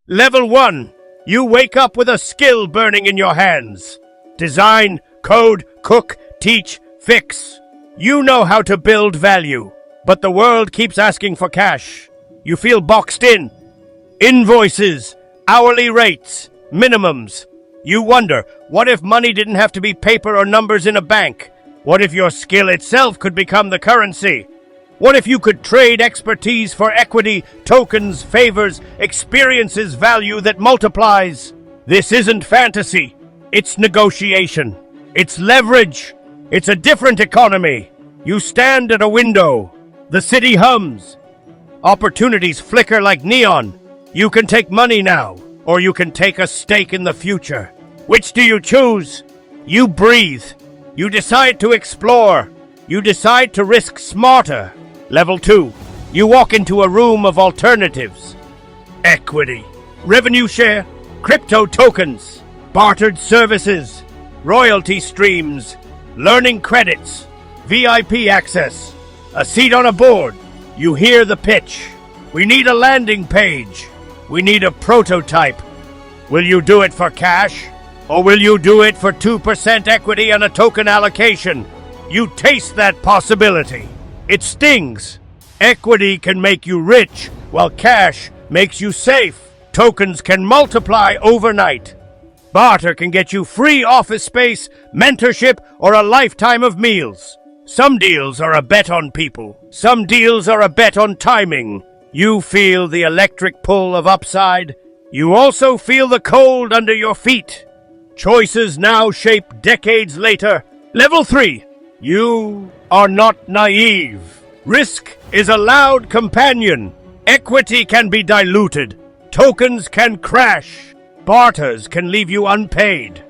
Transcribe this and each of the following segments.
Level 1. You wake up with a skill burning in your hands. Design, code, cook, teach, fix. You know how to build value, but the world keeps asking for cash. You feel boxed in. Invoices, hourly rates, minimums. You wonder, what if money didn't have to be paper or numbers in a bank? What if your skill itself could become the currency? What if you could trade expertise for equity, tokens, favors, experiences, value that multiplies? This isn't fantasy. It's negotiation. It's leverage. It's a different economy. You stand at a window. The city hums. Opportunities flicker like neon. You can take money now, or you can take a stake in the future. Which do you choose? You breathe. You decide to explore. You decide to risk smarter. Level 2. You walk into a room of alternatives. Equity, revenue share, crypto tokens, bartered services, royalty streams, learning credits, VIP access, a seat on a board. You hear the pitch. We need a landing page. We need a prototype. Will you do it for cash? Or will you do it for 2% equity and a token allocation? You taste that possibility. It stings. Equity can make you rich, while cash makes you safe. Tokens can multiply overnight. Barter can get you free office space, mentorship, or a lifetime of meals. Some deals are a bet on people. Some deals are a bet on timing. You feel the electric pull of upside. You also feel the cold under your feet. Choices now shape decades later. Level 3. You are not naive. Risk is a loud companion. Equity can be diluted. Tokens can crash. Barters can leave you unpaid.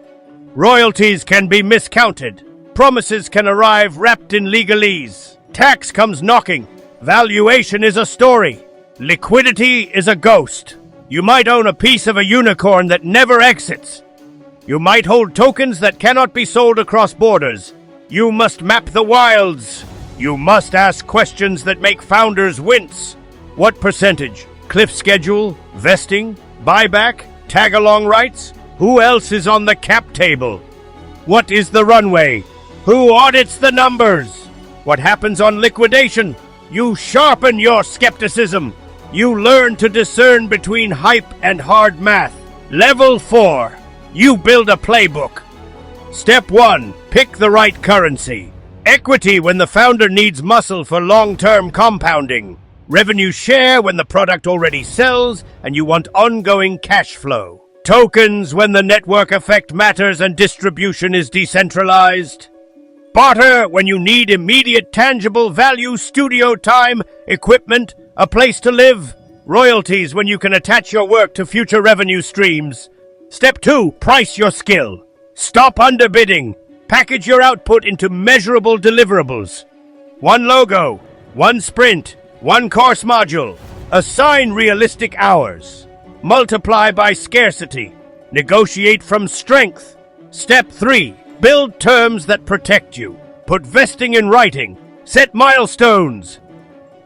Royalties can be miscounted. Promises can arrive wrapped in legalese. Tax comes knocking. Valuation is a story. Liquidity is a ghost. You might own a piece of a unicorn that never exits. You might hold tokens that cannot be sold across borders. You must map the wilds. You must ask questions that make founders wince. What percentage? Cliff schedule? Vesting? Buyback? Tag-along rights? Who else is on the cap table? What is the runway? Who audits the numbers? What happens on liquidation? You sharpen your skepticism. You learn to discern between hype and hard math. Level 4. You build a playbook. Step 1. Pick the right currency. Equity when the founder needs muscle for long-term compounding. Revenue share when the product already sells and you want ongoing cash flow. Tokens when the network effect matters and distribution is decentralized. Barter when you need immediate tangible value, studio time, equipment, a place to live. Royalties when you can attach your work to future revenue streams. Step 2. Price your skill. Stop underbidding. Package your output into measurable deliverables. One logo, one sprint, one course module. Assign realistic hours. Multiply by scarcity. Negotiate from strength. Step 3. Build terms that protect you. Put vesting in writing. Set milestones.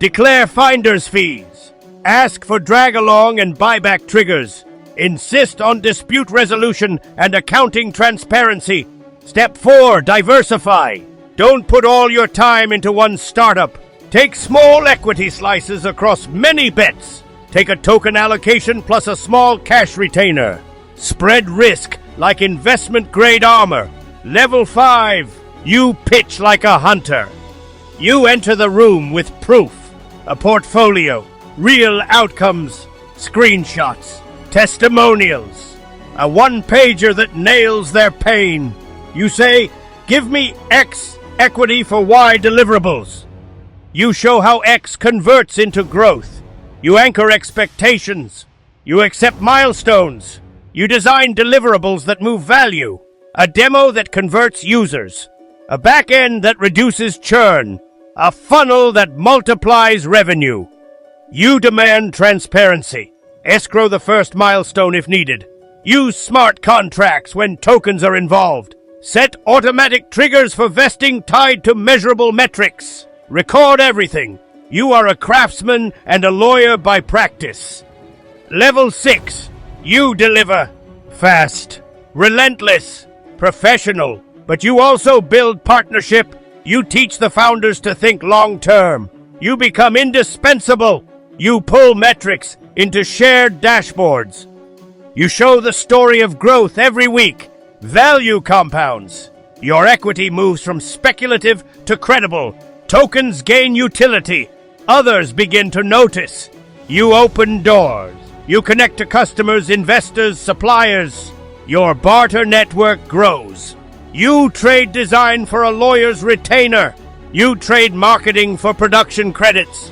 Declare finder's fees. Ask for drag-along and buyback triggers. Insist on dispute resolution and accounting transparency. Step 4. Diversify. Don't put all your time into one startup. Take small equity slices across many bets. Take a token allocation plus a small cash retainer. Spread risk like investment-grade armor. Level 5. You pitch like a hunter. You enter the room with proof. A portfolio, real outcomes, screenshots, testimonials. A one-pager that nails their pain. You say, give me X equity for Y deliverables. You show how X converts into growth. You anchor expectations. You accept milestones. You design deliverables that move value. A demo that converts users. A back end that reduces churn. A funnel that multiplies revenue. You demand transparency. Escrow the first milestone if needed. Use smart contracts when tokens are involved. Set automatic triggers for vesting tied to measurable metrics. Record everything. You are a craftsman and a lawyer by practice. Level 6. You deliver. Fast, relentless, professional. But you also build partnership. You teach the founders to think long-term. You become indispensable. You pull metrics into shared dashboards. You show the story of growth every week. Value compounds. Your equity moves from speculative to credible. Tokens gain utility. Others begin to notice. You open doors. You connect to customers, investors, suppliers. Your barter network grows. You trade design for a lawyer's retainer. You trade marketing for production credits.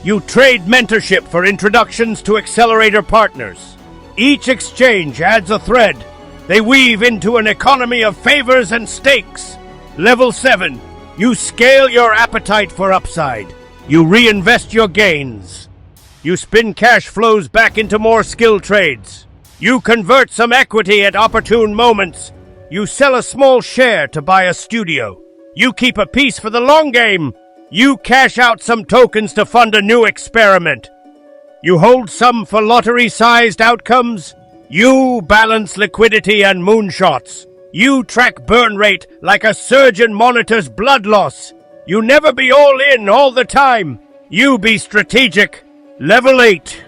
You trade mentorship for introductions to accelerator partners. Each exchange adds a thread. They weave into an economy of favors and stakes. Level 7. You scale your appetite for upside. You reinvest your gains. You spin cash flows back into more skill trades. You convert some equity at opportune moments. You sell a small share to buy a studio. You keep a piece for the long game. You cash out some tokens to fund a new experiment. You hold some for lottery-sized outcomes. You balance liquidity and moonshots. You track burn rate like a surgeon monitors blood loss. You never be all in all the time. You be strategic. Level 8.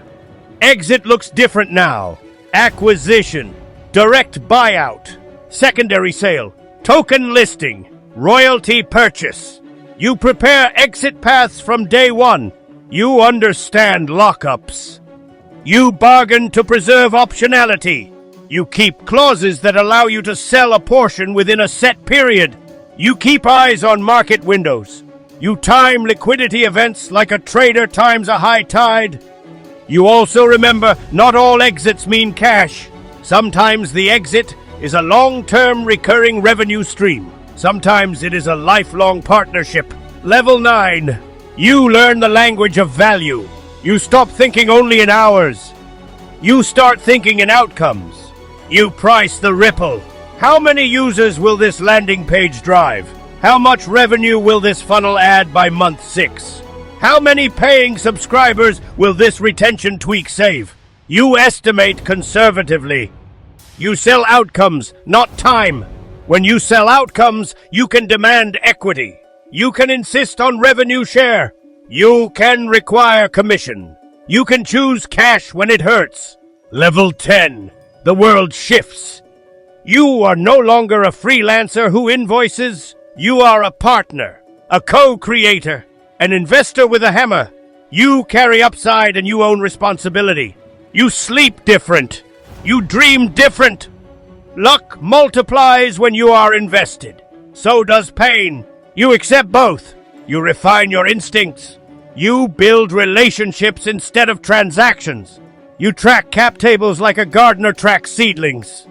Exit looks different now. Acquisition, direct buyout, secondary sale, token listing, royalty purchase. You prepare exit paths from day one. You understand lockups. You bargain to preserve optionality. You keep clauses that allow you to sell a portion within a set period. You keep eyes on market windows. You time liquidity events like a trader times a high tide. You also remember not all exits mean cash. Sometimes the exit is a long-term recurring revenue stream. Sometimes it is a lifelong partnership. Level 9. You learn the language of value. You stop thinking only in hours. You start thinking in outcomes. You price the ripple. How many users will this landing page drive? How much revenue will this funnel add by month 6? How many paying subscribers will this retention tweak save? You estimate conservatively. You sell outcomes, not time. When you sell outcomes, you can demand equity. You can insist on revenue share. You can require commission. You can choose cash when it hurts. Level 10. The world shifts. You are no longer a freelancer who invoices. You are a partner, a co-creator, an investor with a hammer. You carry upside and you own responsibility. You sleep different. You dream different. Luck multiplies when you are invested. So does pain. You accept both. You refine your instincts. You build relationships instead of transactions. You track cap tables like a gardener tracks seedlings.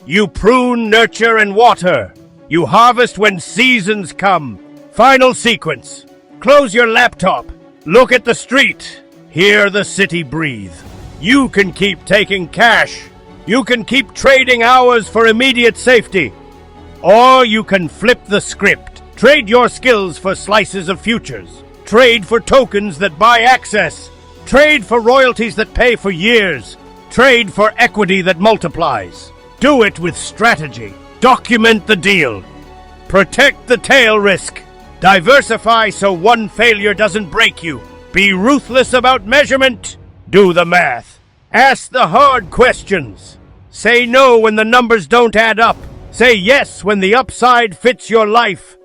You prune, nurture, and water. You harvest when seasons come. Final sequence. Close your laptop. Look at the street. Hear the city breathe. You can keep taking cash. You can keep trading hours for immediate safety. Or you can flip the script. Trade your skills for slices of futures. Trade for tokens that buy access. Trade for royalties that pay for years. Trade for equity that multiplies. Do it with strategy. Document the deal. Protect the tail risk. Diversify so one failure doesn't break you. Be ruthless about measurement. Do the math. Ask the hard questions. Say no when the numbers don't add up. Say yes when the upside fits your life.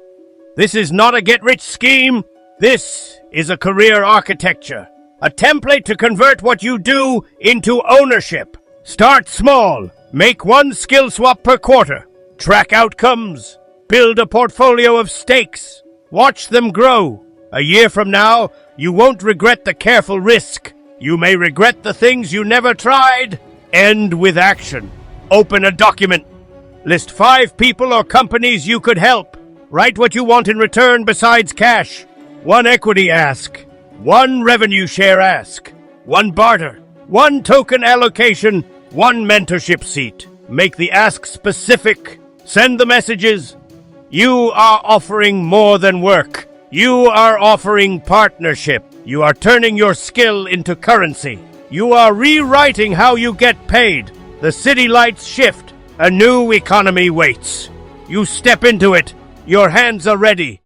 This is not a get-rich scheme. This is a career architecture. A template to convert what you do into ownership. Start small. Make one skill swap per quarter. Track outcomes. Build a portfolio of stakes. Watch them grow. A year from now, you won't regret the careful risk. You may regret the things you never tried. End with action. Open a document. List 5 people or companies you could help. Write what you want in return besides cash. 1 equity ask. 1 revenue share ask. 1 barter. 1 token allocation. 1 mentorship seat. Make the ask specific. Send the messages. You are offering more than work. You are offering partnership. You are turning your skill into currency. You are rewriting how you get paid. The city lights shift. A new economy waits. You step into it. Your hands are ready.